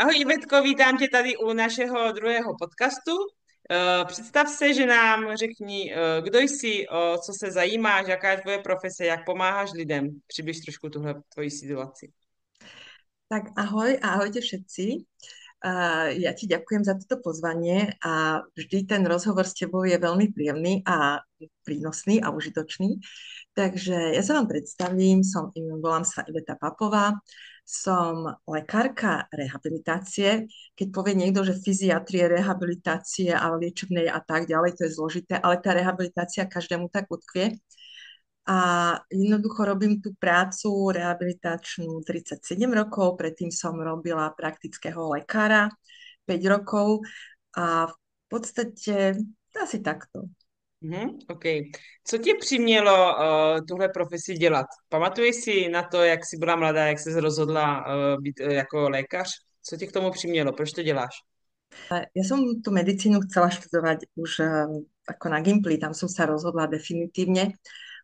Ahoj Ivetko, vítám tě tady u našeho druhého podcastu. Představ se, že nám řekni, kdo jsi, o co se zajímáš, jaká je tvoje profese, jak pomáháš lidem. Přibliž trošku tuhle tvoji situaci. Tak ahoj a ahojte všetci. Ja ti ďakujem za toto pozvanie a vždy ten rozhovor s tebou je veľmi príjemný a prínosný a užitočný. Takže ja sa vám predstavím, volám sa Iveta Papová, som lekárka rehabilitácie. Keď povie niekto, že fyziatrie, rehabilitácie a liečebnej a tak ďalej, to je zložité, ale tá rehabilitácia každému tak utkvie. A jednoducho robím tú prácu rehabilitačnú 37 rokov, predtým som robila praktického lekára 5 rokov a v podstate asi takto. OK. Co tě přimělo tuhle profesi dělat? Pamatuješ si na to, jak jsi byla mladá, jak jsi rozhodla být jako lékař? Co tě k tomu přimělo? Proč to děláš? Ja som tú medicínu chcela študovať už ako na Gimply, tam som sa rozhodla definitívne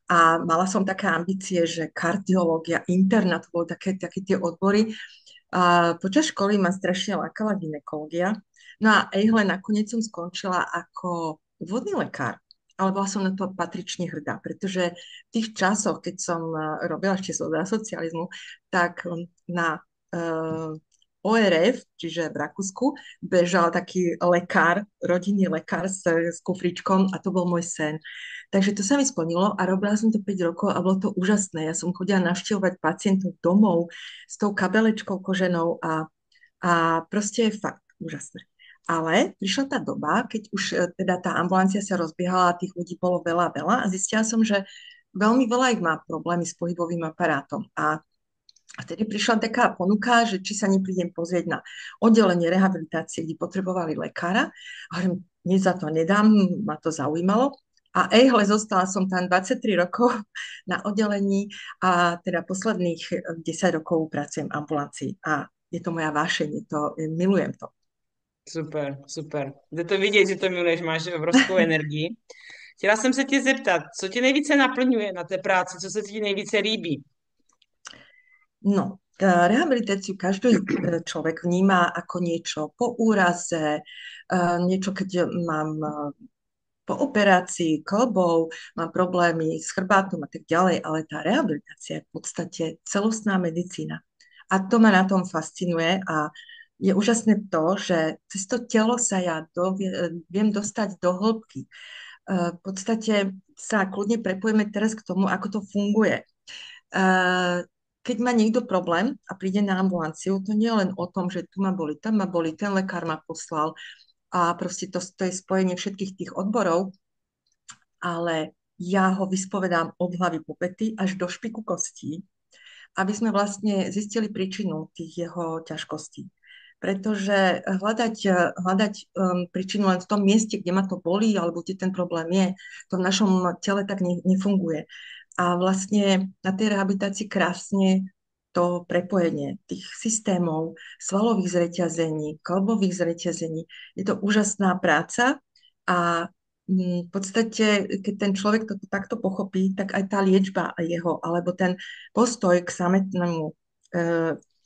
a mala som také ambície, že kardiológia, interna, to boli také tie odbory. A počas školy ma strašne lákala gynekológia. No a ejhle, nakoniec som skončila ako vodný lekár. Ale bola som na to patrične hrdá, pretože v tých časoch, keď som robila ešte za socializmu, tak na ORF, čiže v Rakúsku, bežal taký lekár, rodinný lekár s kufričkom a to bol môj sen. Takže to sa mi splnilo a robila som to 5 rokov a bolo to úžasné. Ja som chodila navštevovať pacientov domov s tou kabelečkou koženou a proste je fakt úžasné. Ale prišla tá doba, keď už teda tá ambulancia sa rozbiehala a tých ľudí bolo veľa, veľa a zistila som, že veľmi veľa ich má problémy s pohybovým aparátom. A vtedy prišla taká ponuka, že či sa neprídem pozrieť na oddelenie rehabilitácie, kde potrebovali lekára. A hovorím, nič za to nedám, ma to zaujímalo. A ejhle, zostala som tam 23 rokov na oddelení a teda posledných 10 rokov pracujem v ambulancii. A je to moja vášeň, milujem to. Super, super. Jde to vidět, že to miluješ, máš obrovskou energii. Chtěla jsem se tě zeptat, co tě nejvíce naplňuje na té práci, co se ti nejvíce líbí? No, rehabilitáciu každý človek vníma ako niečo po úraze, niečo, keď mám po operácii klbov, mám problémy s chrbátom a tak ďalej, ale tá rehabilitácia je v podstate celostná medicína. A to ma na tom fascinuje a je úžasné to, že cez to telo sa viem dostať do hĺbky. V podstate sa kľudne prepojeme teraz k tomu, ako to funguje. Keď má niekto problém a príde na ambulanciu, to nie je len o tom, že tu ma boli, tam ma boli, ten lekár ma poslal a proste to je spojenie všetkých tých odborov, ale ja ho vyspovedám od hlavy po pety až do špiku kostí, aby sme vlastne zistili príčinu tých jeho ťažkostí. Pretože hľadať príčinu len v tom mieste, kde ma to bolí, alebo kde ten problém je, to v našom tele tak nefunguje. A vlastne na tej rehabilitácii krásne to prepojenie tých systémov, svalových zreťazení, klbových zreťazení. Je to úžasná práca a v podstate, keď ten človek to takto pochopí, tak aj tá liečba jeho, alebo ten postoj k samotnému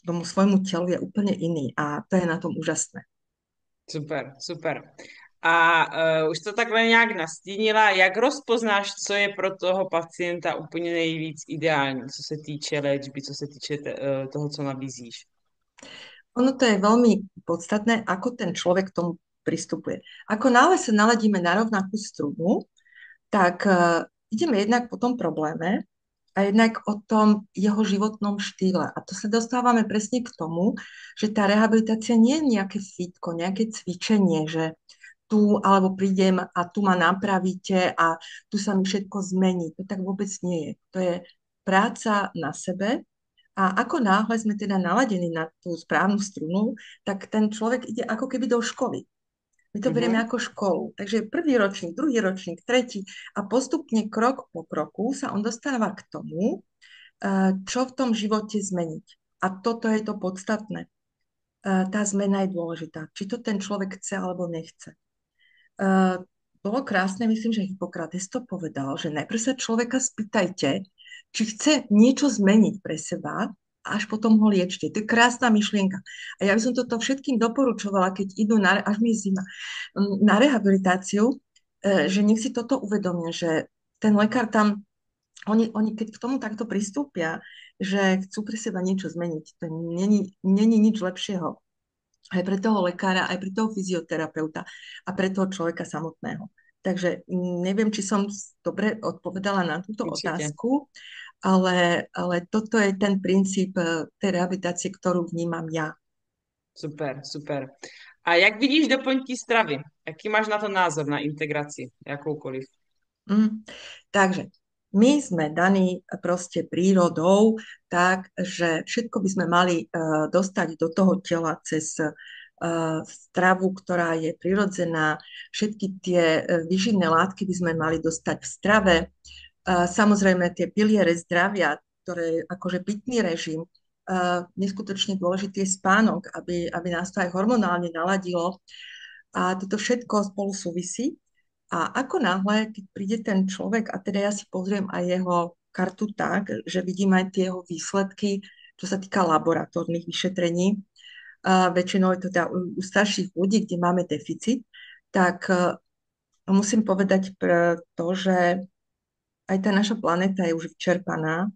tomu svojmu telu je úplne iný a to je na tom úžasné. Super, super. A už to takhle nějak nastínila, jak rozpoznáš, co je pro toho pacienta úplně nejvíc ideální, co se týče léčby, co se týče toho, co nabízíš? Ono to je veľmi podstatné, ako ten človek k tomu pristupuje. Ako náhle sa naladíme na rovnakú strunu, tak ideme jednak po tom probléme a jednak o tom jeho životnom štýle. A to sa dostávame presne k tomu, že tá rehabilitácia nie je nejaké fitko, nejaké cvičenie, že tu alebo prídem a tu ma napravíte a tu sa mi všetko zmení. To tak vôbec nie je. To je práca na sebe a ako náhle sme teda naladení na tú správnu strunu, tak ten človek ide ako keby do školy. My to berieme Mhm. ako školu. Takže prvý ročník, druhý ročník, tretí a postupne krok po kroku sa on dostáva k tomu, čo v tom živote zmeniť. A toto je to podstatné. Tá zmena je dôležitá. Či to ten človek chce alebo nechce. Bolo krásne, myslím, že Hippokrates to povedal, že najprv sa človeka spýtajte, či chce niečo zmeniť pre seba a až potom ho liečte. To je krásna myšlienka. A ja by som toto všetkým doporučovala, keď idú až mi je zima, na rehabilitáciu, že nech si toto uvedomia, že ten lekár tam, oni keď k tomu takto pristúpia, že chcú pre seba niečo zmeniť, to není nič lepšieho aj pre toho lekára, aj pre toho fyzioterapeuta a pre toho človeka samotného. Takže neviem, či som dobre odpovedala na túto Určite. otázku, ale toto je ten princíp tej rehabilitácie, ktorú vnímam ja. Super, super. A jak vidíš doplňky stravy? Jaký máš na to názor, na integraci, jakoukoliv? Mm. Takže my sme daní proste prírodou tak, že všetko by sme mali dostať do toho tela cez stravu, ktorá je prirodzená. Všetky tie výživné látky by sme mali dostať v strave. Samozrejme tie piliere zdravia, ktoré akože pitný režim, neskutočne dôležitý je spánok, aby nás to aj hormonálne naladilo. A toto všetko spolu súvisí. A ako náhle, keď príde ten človek, a teda ja si pozriem aj jeho kartu tak, že vidím aj tie jeho výsledky, čo sa týka laboratórnych vyšetrení, a väčšinou je to teda u starších ľudí, kde máme deficit, tak musím povedať to, že aj tá naša planéta je už vyčerpaná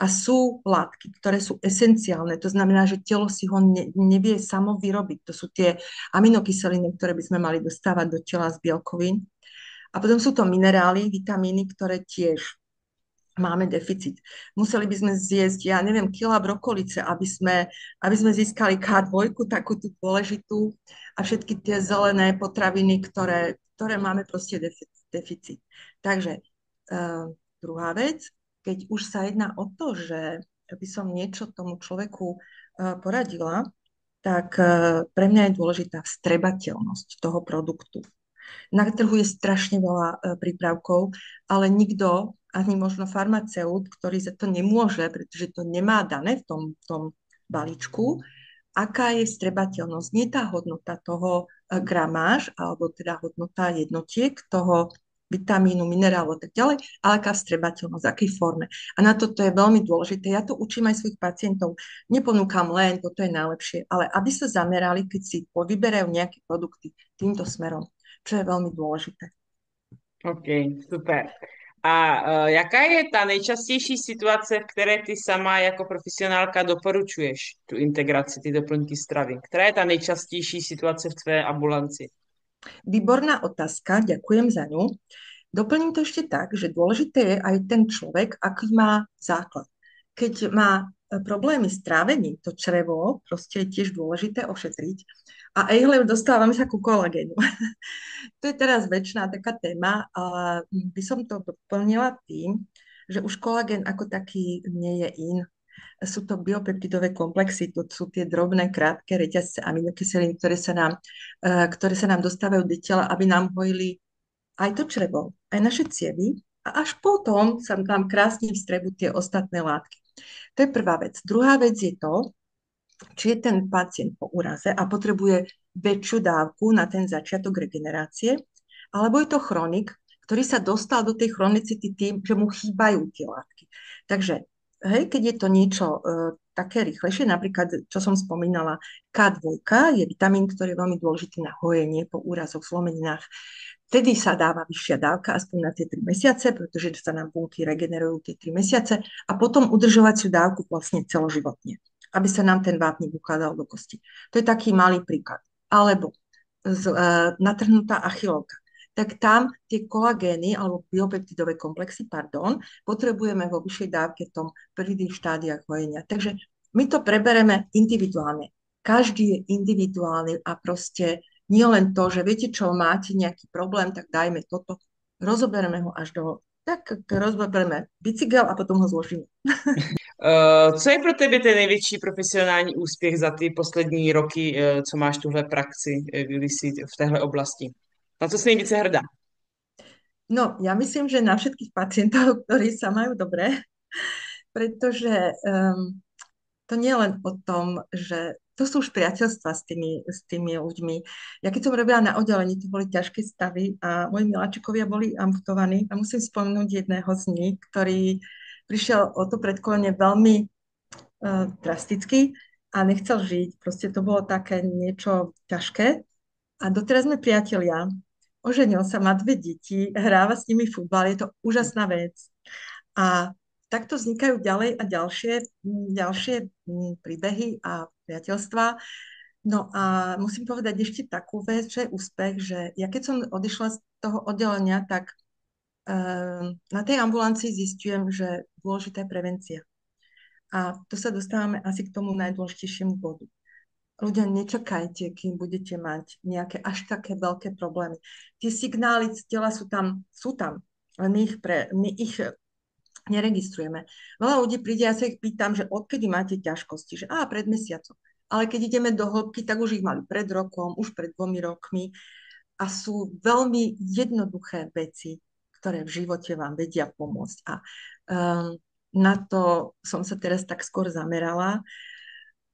a sú látky, ktoré sú esenciálne. To znamená, že telo si ho nevie samo vyrobiť. To sú tie aminokyseliny, ktoré by sme mali dostávať do tela z bielkovín. A potom sú to minerály, vitamíny, ktoré tiež máme deficit. Museli by sme zjesť, ja neviem, kila brokolice, aby sme získali K2, takú tú dôležitú, a všetky tie zelené potraviny, ktoré máme proste deficit. Takže druhá vec, keď už sa jedná o to, že by som niečo tomu človeku poradila, tak pre mňa je dôležitá vstrebateľnosť toho produktu. Na trhu je strašne veľa prípravkov, ale nikto, ani možno farmaceut, ktorý za to nemôže, pretože to nemá dané v tom balíčku, aká je vstrebateľnosť. Nie tá hodnota toho gramáž, alebo teda hodnota jednotiek toho vitamínu, minerálu a tak ďalej, ale aká vstrebateľnosť, v akej forme. A na toto je veľmi dôležité. Ja to učím aj svojich pacientov. Neponúkam len, toto je najlepšie, ale aby sa zamerali, keď si povyberajú nejaké produkty týmto smerom, čo je veľmi dôležité. OK, super. A jaká je ta nejčastější situace, v které ty sama jako profesionálka doporučuješ tu integraci, ty doplňky stravy? Která je ta nejčastější situace v tvé ambulanci? Výborná otázka, ďakujem za ňu. Doplním to ešte tak, že dôležité je aj ten človek, aký má základ. Keď má problémy s trávením, to črevo proste je tiež dôležité ošetriť. A ejhle, dostávame sa ku kolagénu. To je teraz väčšiná taká téma, ale by som to doplnila tým, že už kolagén ako taký nie je in. Sú to biopeptidové komplexy, to sú tie drobné, krátke reťazce aminokyselín, ktoré sa nám dostávajú do tela, aby nám hojili aj to črevo, aj naše cievy a až potom sa nám krásne vstrebú tie ostatné látky. To je prvá vec. Druhá vec je to, či je ten pacient po úraze a potrebuje väčšiu dávku na ten začiatok regenerácie, alebo je to chronik, ktorý sa dostal do tej chronicity tým, že mu chýbajú tie látky. Takže hej, keď je to niečo také rýchlejšie, napríklad, čo som spomínala, K2 je vitamín, ktorý je veľmi dôležitý na hojenie po úrazoch, zlomeninách. Vtedy sa dáva vyššia dávka, aspoň na tie 3 mesiace, pretože sa nám bunky regenerujú tie 3 mesiace a potom udržovaciu dávku vlastne celoživotne, aby sa nám ten vápnik ukladal do kosti. To je taký malý príklad. Alebo natrhnutá achilovka. Tak tam tie kolagény alebo biopeptidové komplexy, potrebujeme vo vyššej dávke v tom prvých štádiách hojenia. Takže my to prebereme individuálne. Každý je individuálny a proste nie len to, že viete čo, máte nejaký problém, tak dajme toto. Rozoberieme ho až do... Tak rozoberieme bicykel a potom ho zložíme. Co je pro tebe ten největší profesionální úspěch za ty poslední roky, co máš tuhle praxi, když jsi v téhle oblasti? Na co jsi nejvíce hrdá? No, ja myslím, že na všetkých pacientov, ktorí sa majú dobre, pretože to nie je len o tom, že to sú už priateľstva s tými ľuďmi. Ja keď som robila na oddelení, to boli ťažké stavy a moji miláčikovia boli amputovaní a musím spomenúť jedného z nich, ktorý prišiel o to predkolenie veľmi drasticky a nechcel žiť. Proste to bolo také niečo ťažké. A doteraz sme priatelia. Oženil sa, má dve deti, hráva s nimi futbal, je to úžasná vec. A takto vznikajú ďalej a ďalšie príbehy a priateľstvá. No a musím povedať ešte takú vec, že je úspech, že ja keď som odišla z toho oddelenia, tak na tej ambulancii zistujem, že dôležitá je prevencia. A to sa dostávame asi k tomu najdôležitejšiemu bodu. Ľudia, nečakajte, kým budete mať nejaké až také veľké problémy. Tie signály z tela sú tam, ale my ich neregistrujeme. Veľa ľudí príde, ja sa ich pýtam, že odkedy máte ťažkosti, že pred mesiacom. Ale keď ideme do hĺbky, tak už ich mali pred rokom, už pred 2 rokmi a sú veľmi jednoduché veci, ktoré v živote vám vedia pomôcť. A na to som sa teraz tak skôr zamerala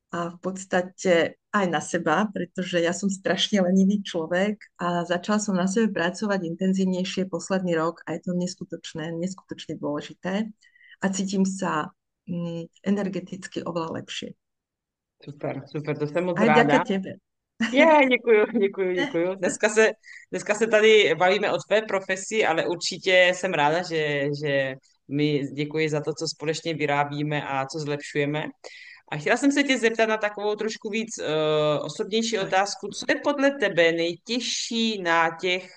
a v podstate aj na seba, pretože ja som strašne lenivý človek a začala som na sebe pracovať intenzívnejšie posledný rok a je to neskutočne dôležité a cítim sa energeticky oveľa lepšie. Super, super, to jsem moc Aj vďaka ráda. tebe. Děkuju. Dneska se tady bavíme o tvé profesi, ale určitě jsem ráda, že my děkuji za to, co společně vyrábíme a co zlepšujeme. A chtěla jsem se tě zeptat na takovou trošku víc osobnější otázku. Co je podle tebe nejtěžší na těch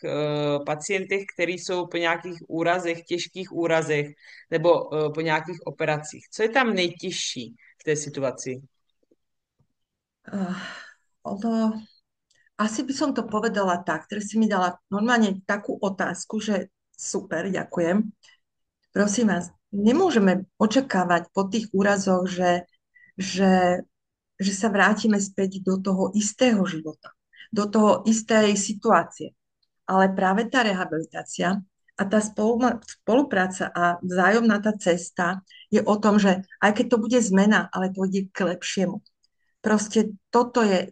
pacientech, kteří jsou po nějakých úrazech, těžkých úrazech nebo po nějakých operacích? Co je tam nejtěžší v té situaci? Uh, ono, asi by som to povedala tak, ktoré si mi dala normálne takú otázku, že super, ďakujem. Prosím vás, nemôžeme očakávať po tých úrazoch, že, že sa vrátime späť do toho istého života, do toho istej situácie. Ale práve tá rehabilitácia a tá spolupráca a vzájomná tá cesta je o tom, že aj keď to bude zmena, ale to ide k lepšiemu. Proste toto je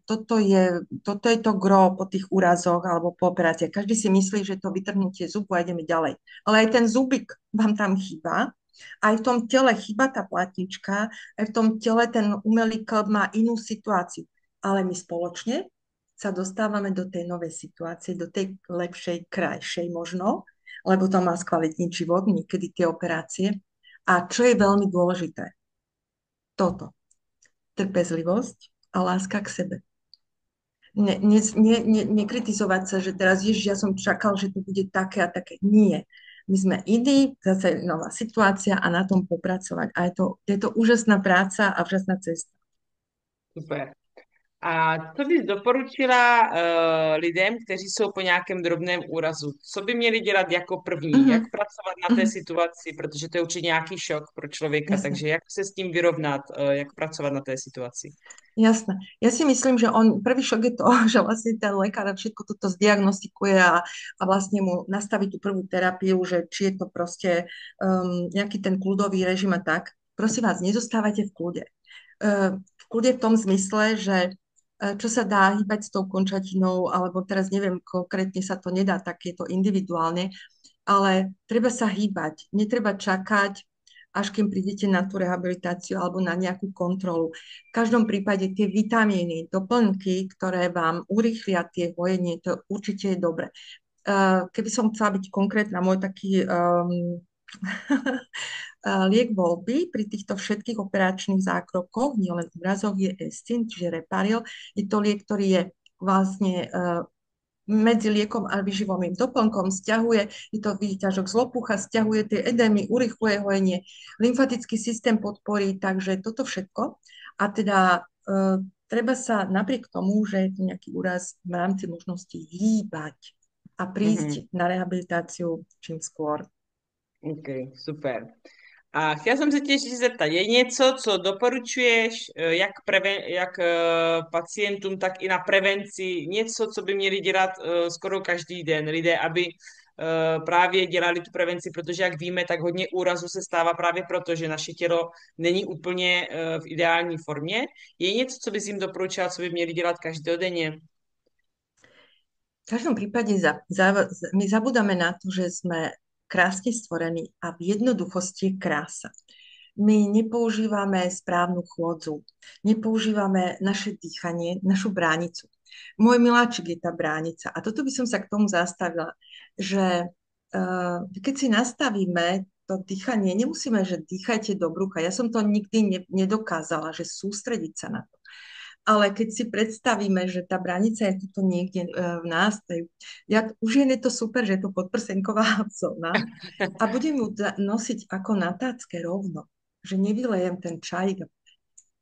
to gro po tých úrazoch alebo po operáciách. Každý si myslí, že to vytrhnutie zubu a ideme ďalej. Ale aj ten zubik vám tam chýba, aj v tom tele chýba tá platnička, aj v tom tele ten umelý klb má inú situáciu. Ale my spoločne sa dostávame do tej novej situácie, do tej lepšej, krajšej možno, lebo to má skvalitniť život, niekedy tie operácie. A čo je veľmi dôležité? Toto trpezlivosť a láska k sebe. Nekritizovať sa, že teraz, Ježiš, ja som čakal, že to bude také a také. Nie. My sme iní, zase nová situácia a na tom popracovať. A je to úžasná práca a úžasná cesta. Super. A co bys doporučila lidem, kteří jsou po nějakém drobném úrazu? Co by měli dělat jako první? Jak Mhm, pracovat na té mhm, situaci? Protože to je určitě nějaký šok pro člověka, jasné. takže jak se s tím vyrovnat, jak pracovat na té situaci? Jasné. Ja si myslím, že prvý šok je to, že vlastne ten lekár všetko toto zdiagnostikuje a vlastne mu nastaví tú prvú terapiu, že či je to proste nejaký ten kľudový režim a tak. Prosím vás, nezostávajte v kľude. V kľude v tom zmysle, že čo sa dá hýbať s tou končatinou, alebo teraz neviem, konkrétne sa to nedá, tak je to individuálne, ale treba sa hýbať. Netreba čakať, až kým prídete na tú rehabilitáciu alebo na nejakú kontrolu. V každom prípade tie vitamíny, doplnky, ktoré vám urýchlia tie hojenie, to určite je dobre. Keby som chcela byť konkrétna, môj taký liek voľby pri týchto všetkých operačných zákrokoch, nielen úrazoch, je Estin, čiže Reparil. Je to liek, ktorý je vlastne medzi liekom a výživovým doplnkom, stiahuje, je to výťažok z lopucha, stiahuje tie edémy, urychluje hojenie, lymfatický systém podporí, takže toto všetko. A teda treba sa napriek tomu, že je to nejaký úraz, v rámci možnosti hýbať a prísť na rehabilitáciu čím skôr. OK, super. A chtěla jsem se tě ještě zeptat, je něco, co doporučuješ jak pacientům, tak i na prevenci, něco, co by měli dělat skoro každý den lidé, aby právě dělali tu prevenci, protože jak víme, tak hodně úrazů se stává právě proto, že naše tělo není úplně v ideální formě. Je něco, co bys jim doporučila, co by měli dělat každodenně? V každom prípade my zabudáme na to, že sme krásne stvorení a v jednoduchosti je krása. My nepoužívame správnu chôdzu, nepoužívame naše dýchanie, našu bránicu. Môj miláčik je tá bránica. A toto by som sa k tomu zastavila, že keď si nastavíme to dýchanie, nemusíme, že dýchajte do brucha. Ja som to nikdy nedokázala, že sústrediť sa na to. Ale keď si predstavíme, že tá branica je tuto niekde v nás, už je to super, že je to podprsenková zóna a budem ju nosiť ako na tácke rovno, že nevylejem ten čajík.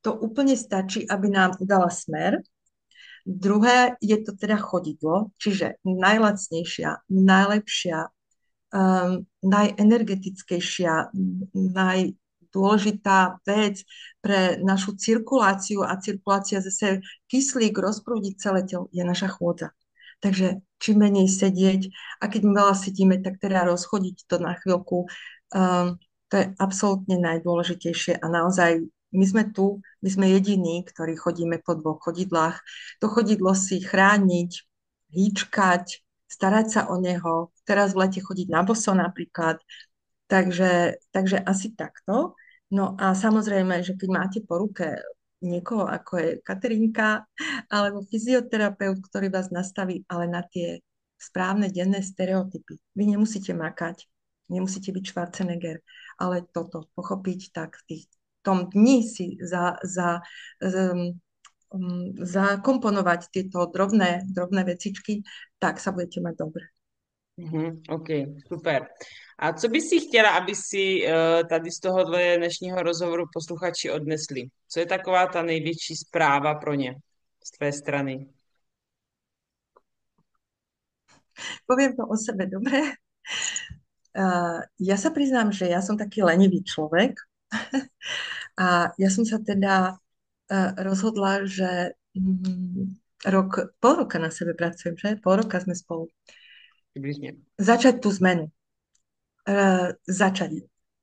To úplne stačí, aby nám udala smer. Druhé je to teda chodidlo, čiže najlacnejšia, najlepšia, najenergetickejšia, najdôležitá vec pre našu cirkuláciu a cirkulácia zase kyslík rozprúdiť celé telo je naša chôdza. Takže čím menej sedieť a keď veľa sedíme, tak teda rozchodiť to na chvíľku. To je absolútne najdôležitejšie a naozaj my sme tu, my sme jediní, ktorí chodíme po dvoch chodidlách. To chodidlo si chrániť, hýčkať, starať sa o neho, teraz v lete chodiť na boso napríklad. Takže asi takto. No a samozrejme, že keď máte po ruke niekoho, ako je Katerínka, alebo fyzioterapeut, ktorý vás nastaví, ale na tie správne denné stereotypy. Vy nemusíte makať, nemusíte byť Schwarzenegger, ale toto pochopiť tak v tom dni si zakomponovať tieto drobné vecičky, tak sa budete mať dobre. OK, super. A co by si chtěla, aby si tady z tohohle dnešního rozhovoru posluchači odnesli? Co je taková ta největší zpráva pro ně z tvé strany? Poviem to o sebe, dobre? Ja sa priznám, že ja som taký lenivý človek a ja som sa teda rozhodla, že pol roka na sebe pracujem, že? Pol roka sme spolu. Přibližně. Začať tú zmenu. Začať.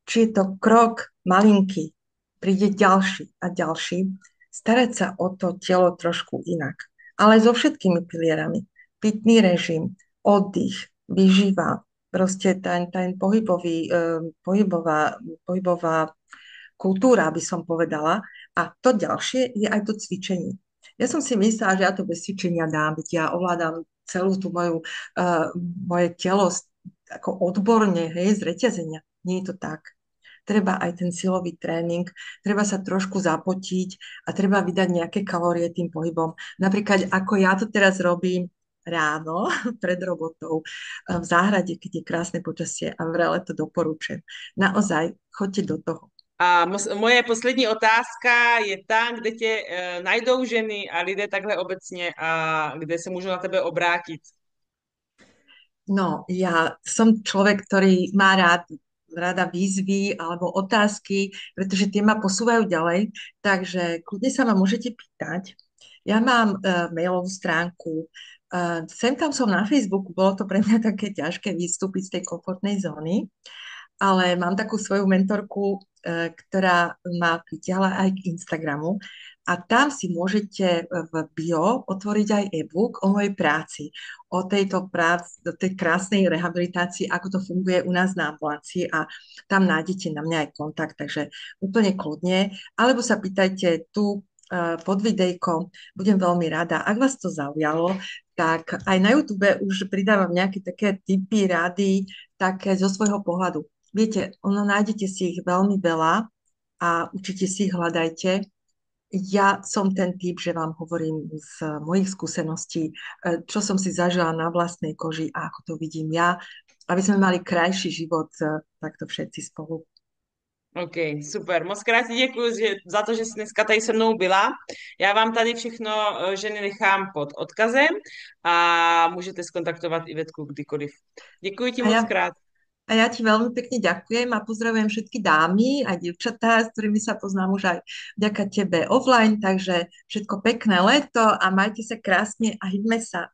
Či je to krok malinký, príde ďalší a ďalší, starať sa o to telo trošku inak. Ale so všetkými pilierami. Pitný režim, oddych, výživa, proste ten pohybová kultúra, by som povedala. A to ďalšie je aj to cvičenie. Ja som si myslela, že ja to bez cvičenia dám, veď ja ovládam celú tú moje telo ako odborne, hej, z reťazenia. Nie je to tak. Treba aj ten silový tréning, treba sa trošku zapotiť a treba vydať nejaké kalórie tým pohybom. Napríklad, ako ja to teraz robím ráno pred robotou v záhrade, keď je krásne počasie a vrele to doporučujem. Naozaj, choďte do toho. A moje poslední otázka je tam, kde tě najdou ženy a lidé takhle obecně a kde se můžou na tebe obrátit. No, ja som človek, ktorý má rada výzvy alebo otázky, pretože tie ma posúvajú ďalej, takže kľudne sa ma môžete pýtať. Ja mám mailovú stránku, sem tam som na Facebooku, bolo to pre mňa také ťažké vystúpiť z tej komfortnej zóny, ale mám takú svoju mentorku, ktorá ma pritiahla aj k Instagramu a tam si môžete v bio otvoriť aj e-book o mojej práci, o do tej krásnej rehabilitácii, ako to funguje u nás na ambulancii a tam nájdete na mňa aj kontakt, takže úplne kľudne, alebo sa pýtajte tu pod videjkom, budem veľmi rada. Ak vás to zaujalo, tak aj na YouTube už pridávam nejaké také tipy, rady, také zo svojho pohľadu. Viete, nájdete si ich veľmi veľa a určite si ich hľadajte. Ja som ten typ, že vám hovorím z mojich skúseností, čo som si zažila na vlastnej koži a ako to vidím ja, aby sme mali krajší život takto všetci spolu. OK, super. Moc krát ti děkuji za to, že jsi dneska tady se mnou byla. Já vám tady všechno ženy nechám pod odkazem a můžete skontaktovat Ivetku kdykoliv. Děkuji ti A ja, moc krát. a ja ti veľmi pekne ďakujem a pozdravujem všetky dámy a dievčatá, s ktorými sa poznám už aj vďaka tebe offline, takže všetko pekné leto a majte sa krásne a hýbme sa.